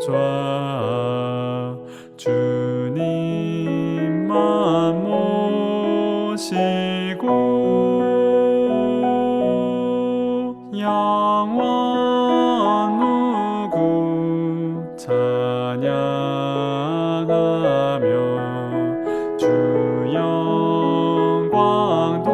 좌 주님만 모시고 영원 무궁 찬양하며 주 영광 돌리리.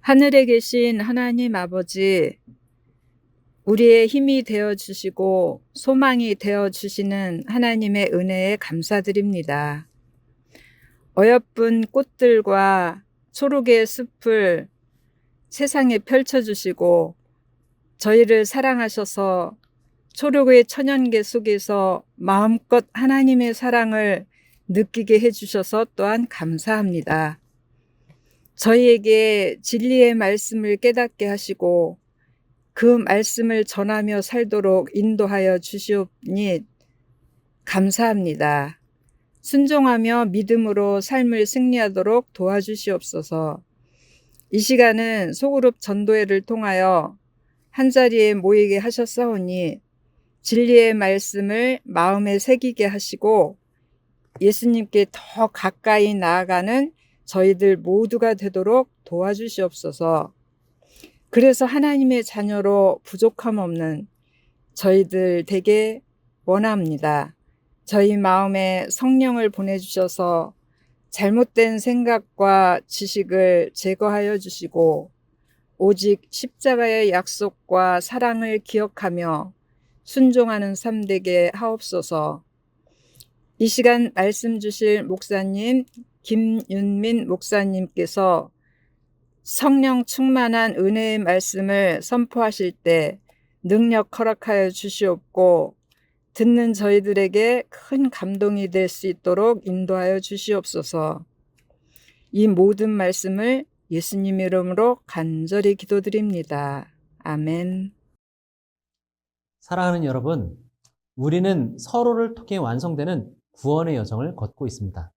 하늘에 계신 하나님 아버지, 우리의 힘이 되어주시고 소망이 되어주시는 하나님의 은혜에 감사드립니다. 어여쁜 꽃들과 초록의 숲을 세상에 펼쳐주시고 저희를 사랑하셔서 초록의 천연계 속에서 마음껏 하나님의 사랑을 느끼게 해주셔서 또한 감사합니다. 저희에게 진리의 말씀을 깨닫게 하시고 그 말씀을 전하며 살도록 인도하여 주시옵니 감사합니다. 순종하며 믿음으로 삶을 승리하도록 도와주시옵소서. 이 시간은 소그룹 전도회를 통하여 한자리에 모이게 하셨사오니 진리의 말씀을 마음에 새기게 하시고 예수님께 더 가까이 나아가는 저희들 모두가 되도록 도와주시옵소서. 그래서 하나님의 자녀로 부족함 없는 저희들 되게 원합니다. 저희 마음에 성령을 보내주셔서 잘못된 생각과 지식을 제거하여 주시고 오직 십자가의 약속과 사랑을 기억하며 순종하는 삶 되게 하옵소서. 이 시간 말씀 주실 목사님 김윤민 목사님께서 성령 충만한 은혜의 말씀을 선포하실 때 능력 허락하여 주시옵고 듣는 저희들에게 큰 감동이 될 수 있도록 인도하여 주시옵소서. 이 모든 말씀을 예수님 이름으로 간절히 기도드립니다. 아멘. 사랑하는 여러분, 우리는 서로를 통해 완성되는 구원의 여정을 걷고 있습니다.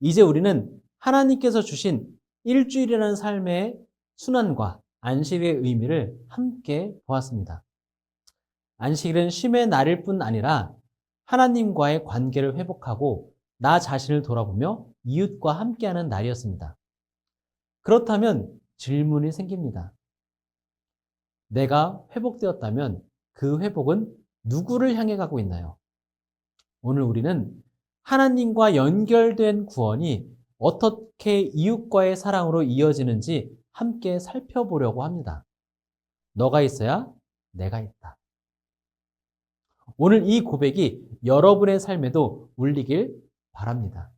이제 우리는 하나님께서 주신 일주일이라는 삶의 순환과 안식의 의미를 함께 보았습니다. 안식일은 쉼의 날일 뿐 아니라 하나님과의 관계를 회복하고 나 자신을 돌아보며 이웃과 함께하는 날이었습니다. 그렇다면 질문이 생깁니다. 내가 회복되었다면 그 회복은 누구를 향해 가고 있나요? 오늘 우리는 하나님과 연결된 구원이 어떻게 이웃과의 사랑으로 이어지는지 함께 살펴보려고 합니다. 너가 있어야 내가 있다. 오늘 이 고백이 여러분의 삶에도 울리길 바랍니다.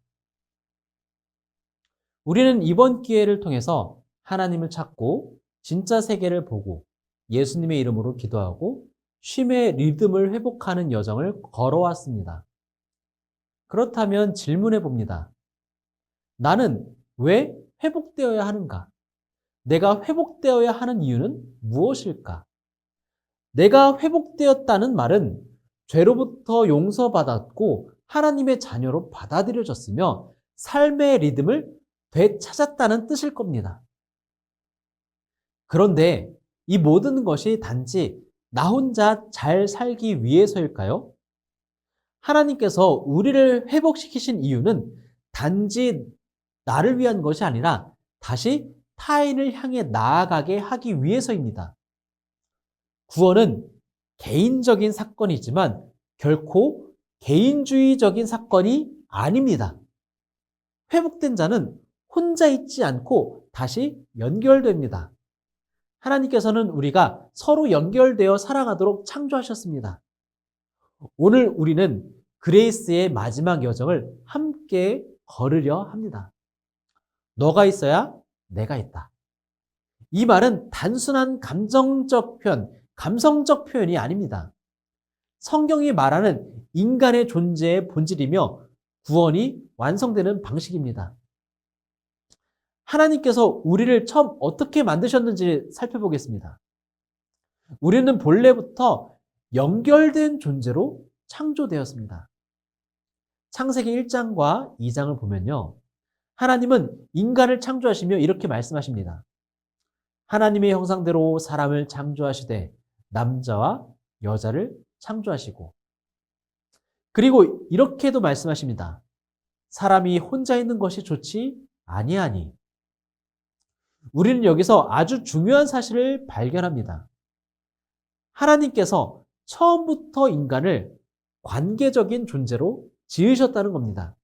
우리는 이번 기회를 통해서 하나님을 찾고 진짜 세계를 보고 예수님의 이름으로 기도하고 쉼의 리듬을 회복하는 여정을 걸어왔습니다. 그렇다면 질문해 봅니다. 나는 왜 회복되어야 하는가? 내가 회복되어야 하는 이유는 무엇일까? 내가 회복되었다는 말은 죄로부터 용서받았고 하나님의 자녀로 받아들여졌으며 삶의 리듬을 되찾았다는 뜻일 겁니다. 그런데 이 모든 것이 단지 나 혼자 잘 살기 위해서일까요? 하나님께서 우리를 회복시키신 이유는 단지 나를 위한 것이 아니라 다시 타인을 향해 나아가게 하기 위해서입니다. 구원은 개인적인 사건이지만 결코 개인주의적인 사건이 아닙니다. 회복된 자는 혼자 있지 않고 다시 연결됩니다. 하나님께서는 우리가 서로 연결되어 살아가도록 창조하셨습니다. 오늘 우리는 그레이스의 마지막 여정을 함께 걸으려 합니다. 너가 있어야 내가 있다. 이 말은 단순한 감성적 표현이 아닙니다. 성경이 말하는 인간의 존재의 본질이며 구원이 완성되는 방식입니다. 하나님께서 우리를 처음 어떻게 만드셨는지 살펴보겠습니다. 우리는 본래부터 연결된 존재로 창조되었습니다. 창세기 1장과 2장을 보면요. 하나님은 인간을 창조하시며 이렇게 말씀하십니다. 하나님의 형상대로 사람을 창조하시되 남자와 여자를 창조하시고, 그리고 이렇게도 말씀하십니다. 사람이 혼자 있는 것이 좋지 아니하니. 우리는 여기서 아주 중요한 사실을 발견합니다. 하나님께서 처음부터 인간을 관계적인 존재로 지으셨다는 겁니다.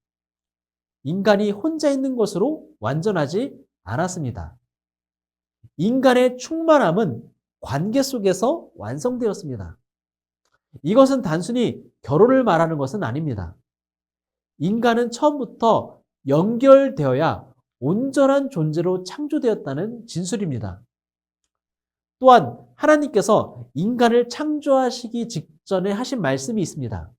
인간이 혼자 있는 것으로 완전하지 않았습니다. 인간의 충만함은 관계 속에서 완성되었습니다. 이것은 단순히 결혼을 말하는 것은 아닙니다. 인간은 처음부터 연결되어야 온전한 존재로 창조되었다는 진술입니다. 또한 하나님께서 인간을 창조하시기 직전에 하신 말씀이 있습니다.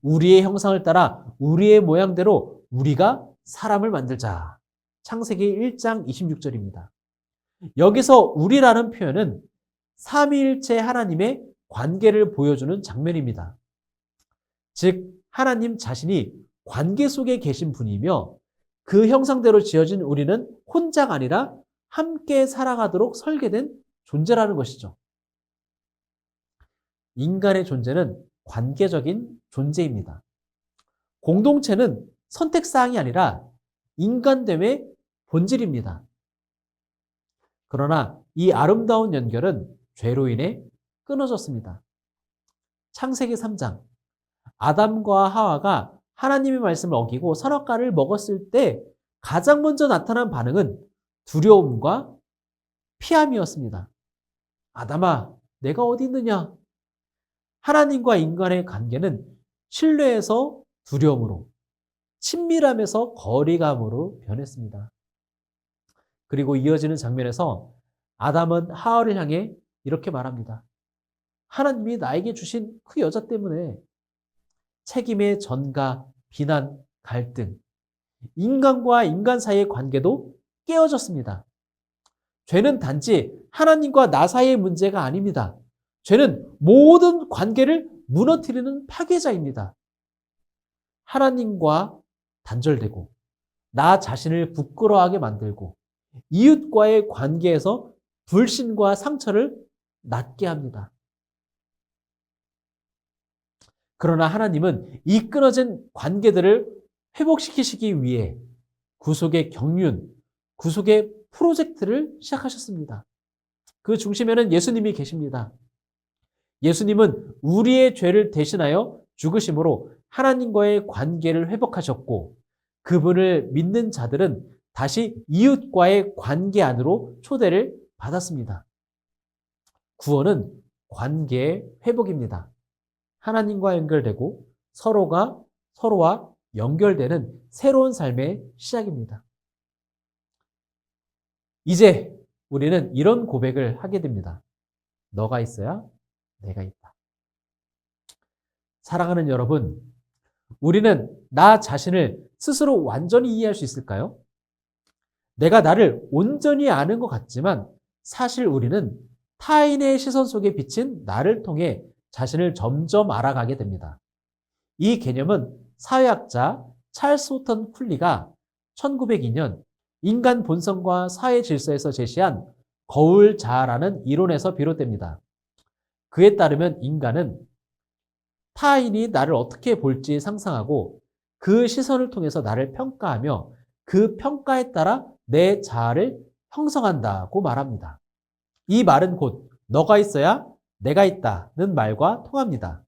우리의 형상을 따라 우리의 모양대로 우리가 사람을 만들자. 창세기 1장 26절입니다. 여기서 우리라는 표현은 삼위일체 하나님의 관계를 보여주는 장면입니다. 즉 하나님 자신이 관계 속에 계신 분이며 그 형상대로 지어진 우리는 혼자가 아니라 함께 살아가도록 설계된 존재라는 것이죠. 인간의 존재는 관계적인 존재입니다. 공동체는 선택사항이 아니라 인간됨의 본질입니다. 그러나 이 아름다운 연결은 죄로 인해 끊어졌습니다. 창세기 3장, 아담과 하와가 하나님의 말씀을 어기고 선악과를 먹었을 때 가장 먼저 나타난 반응은 두려움과 피함이었습니다. 아담아, 내가 어디 있느냐? 하나님과 인간의 관계는 신뢰에서 두려움으로, 친밀함에서 거리감으로 변했습니다. 그리고 이어지는 장면에서 아담은 하와를 향해 이렇게 말합니다. 하나님이 나에게 주신 그 여자 때문에 책임의 전가, 비난, 갈등, 인간과 인간 사이의 관계도 깨어졌습니다. 죄는 단지 하나님과 나 사이의 문제가 아닙니다. 죄는 모든 관계를 무너뜨리는 파괴자입니다. 하나님과 단절되고 나 자신을 부끄러워하게 만들고 이웃과의 관계에서 불신과 상처를 낳게 합니다. 그러나 하나님은 이 끊어진 관계들을 회복시키시기 위해 구속의 경륜, 구속의 프로젝트를 시작하셨습니다. 그 중심에는 예수님이 계십니다. 예수님은 우리의 죄를 대신하여 죽으심으로 하나님과의 관계를 회복하셨고 그분을 믿는 자들은 다시 이웃과의 관계 안으로 초대를 받았습니다. 구원은 관계의 회복입니다. 하나님과 연결되고 서로와 연결되는 새로운 삶의 시작입니다. 이제 우리는 이런 고백을 하게 됩니다. 너가 있어야 내가 있다. 사랑하는 여러분, 우리는 나 자신을 스스로 완전히 이해할 수 있을까요? 내가 나를 온전히 아는 것 같지만 사실 우리는 타인의 시선 속에 비친 나를 통해 자신을 점점 알아가게 됩니다. 이 개념은 사회학자 찰스 호턴 쿨리가 1902년 인간 본성과 사회 질서에서 제시한 거울 자아라는 이론에서 비롯됩니다. 그에 따르면 인간은 타인이 나를 어떻게 볼지 상상하고 그 시선을 통해서 나를 평가하며 그 평가에 따라 내 자아를 형성한다고 말합니다. 이 말은 곧 너가 있어야 내가 있다는 말과 통합니다.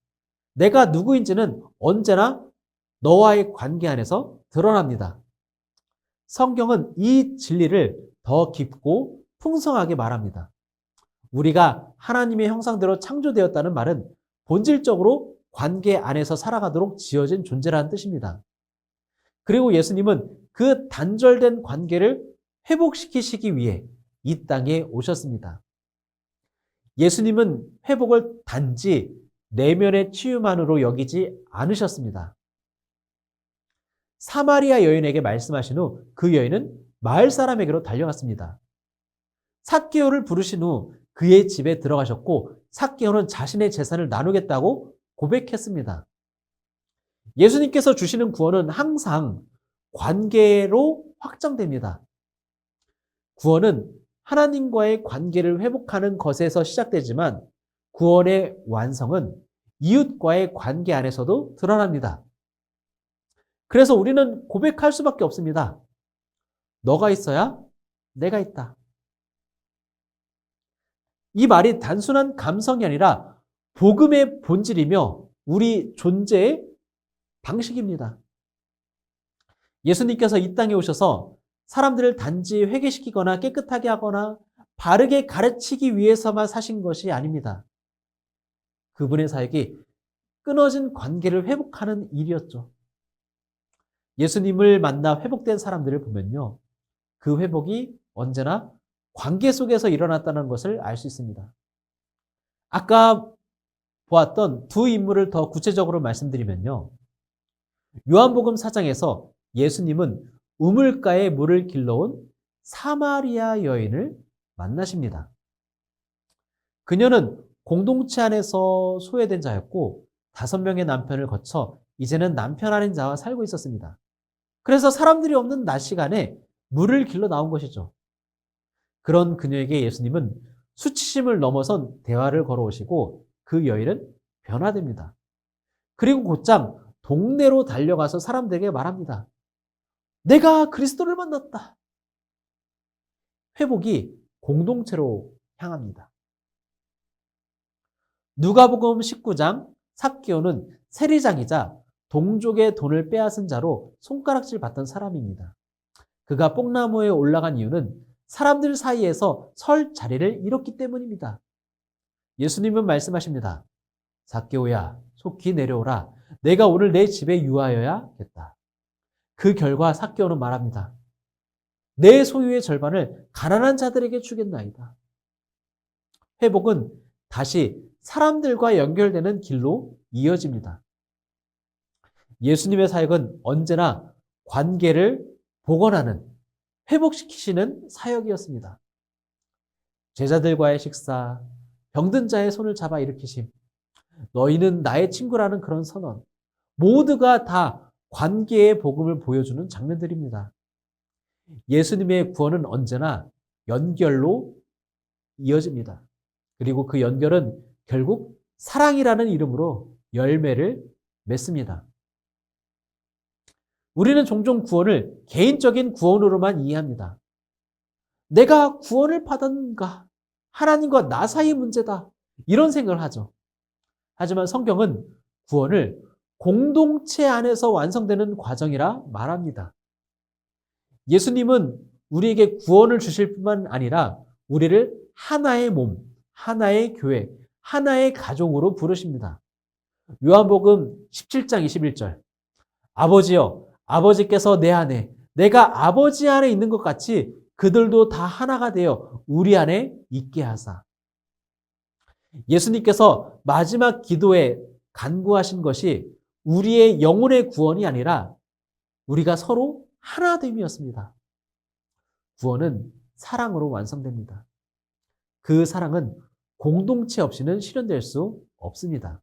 내가 누구인지는 언제나 너와의 관계 안에서 드러납니다. 성경은 이 진리를 더 깊고 풍성하게 말합니다. 우리가 하나님의 형상대로 창조되었다는 말은 본질적으로 관계 안에서 살아가도록 지어진 존재라는 뜻입니다. 그리고 예수님은 그 단절된 관계를 회복시키시기 위해 이 땅에 오셨습니다. 예수님은 회복을 단지 내면의 치유만으로 여기지 않으셨습니다. 사마리아 여인에게 말씀하신 후 그 여인은 마을 사람에게로 달려갔습니다. 삭개오를 부르신 후 그의 집에 들어가셨고 삭개오는 자신의 재산을 나누겠다고 고백했습니다. 예수님께서 주시는 구원은 항상 관계로 확장됩니다. 구원은 하나님과의 관계를 회복하는 것에서 시작되지만 구원의 완성은 이웃과의 관계 안에서도 드러납니다. 그래서 우리는 고백할 수밖에 없습니다. 너가 있어야 내가 있다. 이 말이 단순한 감성이 아니라 복음의 본질이며 우리 존재의 방식입니다. 예수님께서 이 땅에 오셔서 사람들을 단지 회개시키거나 깨끗하게 하거나 바르게 가르치기 위해서만 사신 것이 아닙니다. 그분의 사역이 끊어진 관계를 회복하는 일이었죠. 예수님을 만나 회복된 사람들을 보면요, 그 회복이 언제나 관계 속에서 일어났다는 것을 알 수 있습니다. 아까 보았던 두 인물을 더 구체적으로 말씀드리면요, 요한복음 4장에서 예수님은 우물가에 물을 길러온 사마리아 여인을 만나십니다. 그녀는 공동체 안에서 소외된 자였고 5명의 남편을 거쳐 이제는 남편 아닌 자와 살고 있었습니다. 그래서 사람들이 없는 낮 시간에 물을 길러 나온 것이죠. 그런 그녀에게 예수님은 수치심을 넘어선 대화를 걸어오시고 그 여인은 변화됩니다. 그리고 곧장 동네로 달려가서 사람들에게 말합니다. 내가 그리스도를 만났다. 회복이 공동체로 향합니다. 누가복음 19장 삭개오는 세리장이자 동족의 돈을 빼앗은 자로 손가락질 받던 사람입니다. 그가 뽕나무에 올라간 이유는 사람들 사이에서 설 자리를 잃었기 때문입니다. 예수님은 말씀하십니다. 삭개오야, 속히 내려오라. 내가 오늘 내 집에 유하여야겠다. 그 결과 삭개오는 말합니다. 내 소유의 절반을 가난한 자들에게 주겠나이다. 회복은 다시 사람들과 연결되는 길로 이어집니다. 예수님의 사역은 언제나 관계를 복원하는, 회복시키시는 사역이었습니다. 제자들과의 식사, 병든 자의 손을 잡아 일으키심, 너희는 나의 친구라는 그런 선언, 모두가 다 관계의 복음을 보여주는 장면들입니다. 예수님의 구원은 언제나 연결로 이어집니다. 그리고 그 연결은 결국 사랑이라는 이름으로 열매를 맺습니다. 우리는 종종 구원을 개인적인 구원으로만 이해합니다. 내가 구원을 받았는가? 하나님과 나 사이의 문제다. 이런 생각을 하죠. 하지만 성경은 구원을 공동체 안에서 완성되는 과정이라 말합니다. 예수님은 우리에게 구원을 주실 뿐만 아니라 우리를 하나의 몸, 하나의 교회, 하나의 가족으로 부르십니다. 요한복음 17장 21절. 아버지여, 아버지께서 내 안에, 내가 아버지 안에 있는 것 같이 그들도 다 하나가 되어 우리 안에 있게 하사. 예수님께서 마지막 기도에 간구하신 것이 우리의 영혼의 구원이 아니라 우리가 서로 하나됨이었습니다. 구원은 사랑으로 완성됩니다. 그 사랑은 공동체 없이는 실현될 수 없습니다.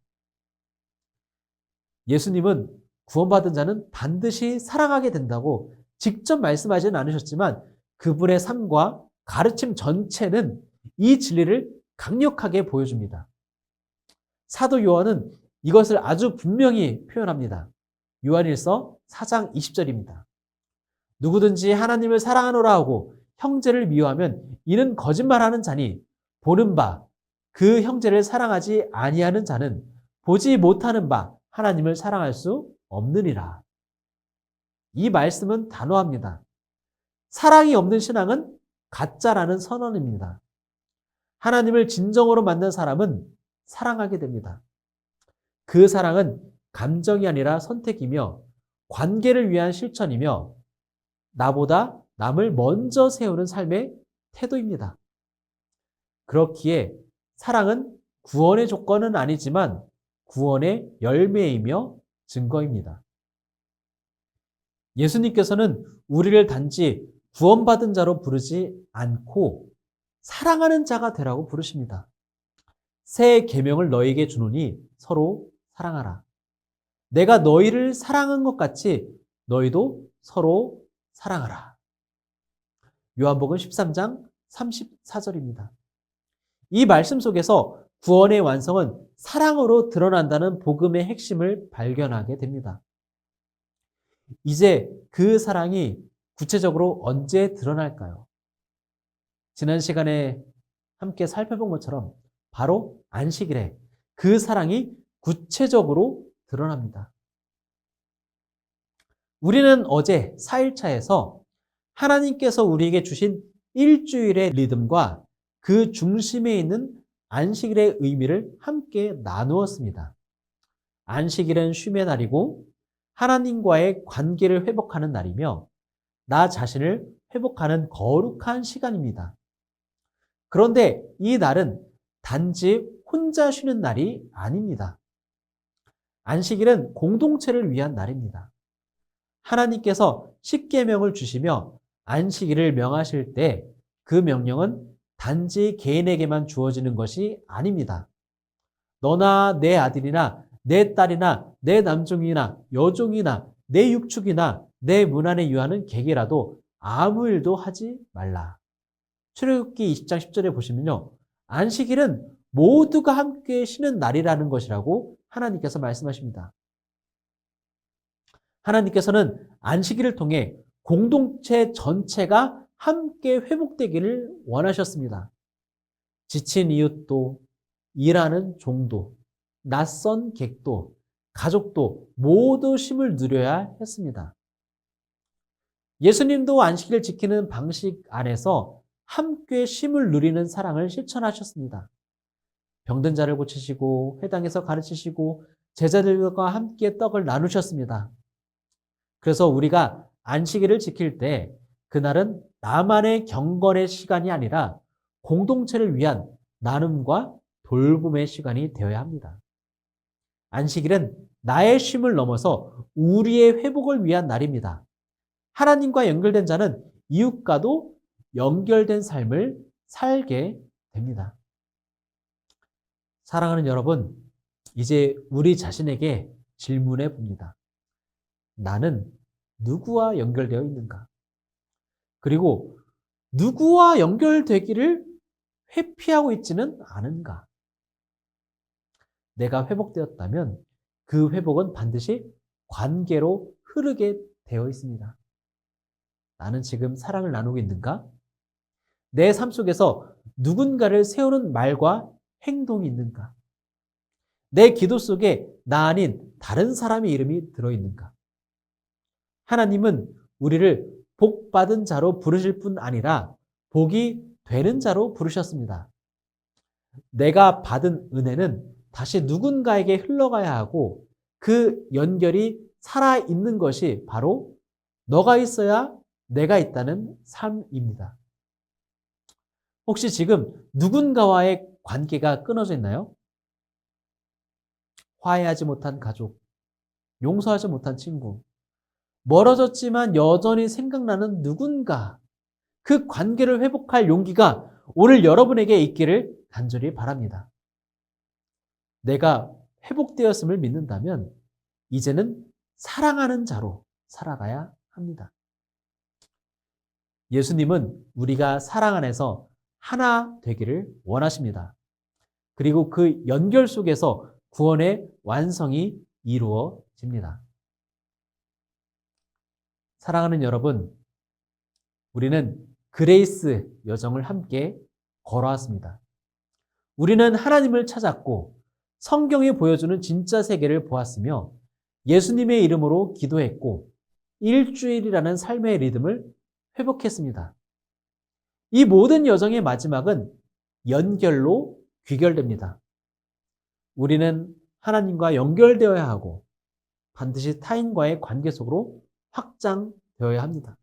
예수님은 구원받은 자는 반드시 사랑하게 된다고 직접 말씀하지는 않으셨지만 그분의 삶과 가르침 전체는 이 진리를 강력하게 보여줍니다. 사도 요한은 이것을 아주 분명히 표현합니다. 요한일서 4장 20절입니다. 누구든지 하나님을 사랑하노라 하고 형제를 미워하면 이는 거짓말하는 자니 보는 바 그 형제를 사랑하지 아니하는 자는 보지 못하는 바 하나님을 사랑할 수 없느니라. 이 말씀은 단호합니다. 사랑이 없는 신앙은 가짜라는 선언입니다. 하나님을 진정으로 만난 사람은 사랑하게 됩니다. 그 사랑은 감정이 아니라 선택이며 관계를 위한 실천이며 나보다 남을 먼저 세우는 삶의 태도입니다. 그렇기에 사랑은 구원의 조건은 아니지만 구원의 열매이며 증거입니다. 예수님께서는 우리를 단지 구원받은 자로 부르지 않고 사랑하는 자가 되라고 부르십니다. 새 계명을 너희에게 주노니 서로 사랑하라. 내가 너희를 사랑한 것 같이 너희도 서로 사랑하라. 요한복음 13장 34절입니다. 이 말씀 속에서 구원의 완성은 사랑으로 드러난다는 복음의 핵심을 발견하게 됩니다. 이제 그 사랑이 구체적으로 언제 드러날까요? 지난 시간에 함께 살펴본 것처럼 바로 안식일에 그 사랑이 구체적으로 드러납니다. 우리는 어제 4일차에서 하나님께서 우리에게 주신 일주일의 리듬과 그 중심에 있는 안식일의 의미를 함께 나누었습니다. 안식일은 쉼의 날이고 하나님과의 관계를 회복하는 날이며 나 자신을 회복하는 거룩한 시간입니다. 그런데 이 날은 단지 혼자 쉬는 날이 아닙니다. 안식일은 공동체를 위한 날입니다. 하나님께서 십계명을 주시며 안식일을 명하실 때 그 명령은 단지 개인에게만 주어지는 것이 아닙니다. 너나 내 아들이나 내 딸이나 내 남종이나 여종이나 내 육축이나 내 문 안에 유하는 객이라도 아무 일도 하지 말라. 출애굽기 20장 10절에 보시면요. 안식일은 모두가 함께 쉬는 날이라는 것이라고 하나님께서 말씀하십니다. 하나님께서는 안식일을 통해 공동체 전체가 함께 회복되기를 원하셨습니다. 지친 이웃도, 일하는 종도, 낯선 객도, 가족도 모두 쉼을 누려야 했습니다. 예수님도 안식일 지키는 방식 안에서 함께 쉼을 누리는 사랑을 실천하셨습니다. 병든 자를 고치시고 회당에서 가르치시고 제자들과 함께 떡을 나누셨습니다. 그래서 우리가 안식일을 지킬 때 그날은 나만의 경건의 시간이 아니라 공동체를 위한 나눔과 돌봄의 시간이 되어야 합니다. 안식일은 나의 쉼을 넘어서 우리의 회복을 위한 날입니다. 하나님과 연결된 자는 이웃과도 연결된 삶을 살게 됩니다. 사랑하는 여러분, 이제 우리 자신에게 질문해 봅니다. 나는 누구와 연결되어 있는가? 그리고 누구와 연결되기를 회피하고 있지는 않은가? 내가 회복되었다면 그 회복은 반드시 관계로 흐르게 되어 있습니다. 나는 지금 사랑을 나누고 있는가? 내 삶 속에서 누군가를 세우는 말과 행동이 있는가? 내 기도 속에 나 아닌 다른 사람의 이름이 들어있는가? 하나님은 우리를 복 받은 자로 부르실 뿐 아니라 복이 되는 자로 부르셨습니다. 내가 받은 은혜는 다시 누군가에게 흘러가야 하고 그 연결이 살아있는 것이 바로 너가 있어야 내가 있다는 삶입니다. 혹시 지금 누군가와의 관계가 끊어져 있나요? 화해하지 못한 가족, 용서하지 못한 친구, 멀어졌지만 여전히 생각나는 누군가, 그 관계를 회복할 용기가 오늘 여러분에게 있기를 간절히 바랍니다. 내가 회복되었음을 믿는다면 이제는 사랑하는 자로 살아가야 합니다. 예수님은 우리가 사랑 안에서 하나 되기를 원하십니다. 그리고 그 연결 속에서 구원의 완성이 이루어집니다. 사랑하는 여러분, 우리는 그레이스 여정을 함께 걸어왔습니다. 우리는 하나님을 찾았고 성경이 보여주는 진짜 세계를 보았으며 예수님의 이름으로 기도했고 일주일이라는 삶의 리듬을 회복했습니다. 이 모든 여정의 마지막은 연결로 귀결됩니다. 우리는 하나님과 연결되어야 하고 반드시 타인과의 관계 속으로 확장되어야 합니다.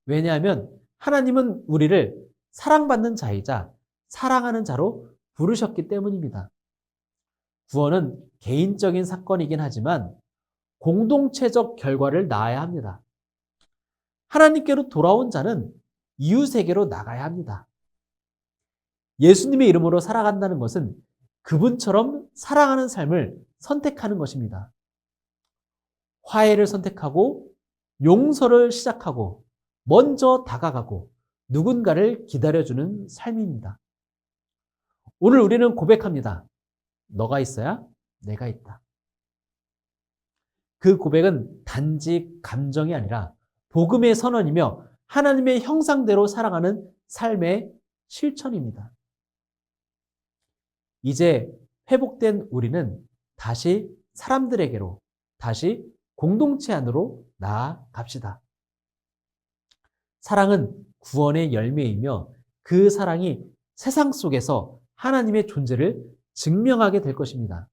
왜냐하면 하나님은 우리를 사랑받는 자이자 사랑하는 자로 부르셨기 때문입니다. 구원은 개인적인 사건이긴 하지만 공동체적 결과를 낳아야 합니다. 하나님께로 돌아온 자는 이웃에게로 나가야 합니다. 예수님의 이름으로 살아간다는 것은 그분처럼 사랑하는 삶을 선택하는 것입니다. 화해를 선택하고 용서를 시작하고 먼저 다가가고 누군가를 기다려주는 삶입니다. 오늘 우리는 고백합니다. 너가 있어야 내가 있다. 그 고백은 단지 감정이 아니라 복음의 선언이며 하나님의 형상대로 살아가는 삶의 실천입니다. 이제 회복된 우리는 다시 사람들에게로, 다시 공동체 안으로 나아갑시다. 사랑은 구원의 열매이며 그 사랑이 세상 속에서 하나님의 존재를 증명하게 될 것입니다.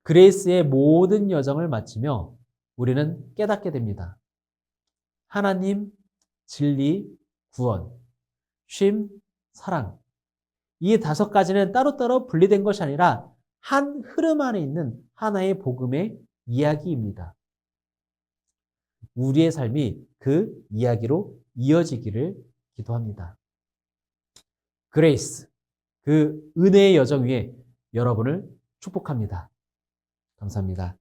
그레이스의 모든 여정을 마치며 우리는 깨닫게 됩니다. 하나님, 진리, 구원, 쉼, 사랑. 이 5가지는 따로따로 분리된 것이 아니라 한 흐름 안에 있는 하나의 복음의 이야기입니다. 우리의 삶이 그 이야기로 이어지기를 기도합니다. 그레이스, 그 은혜의 여정 위에 여러분을 축복합니다. 감사합니다.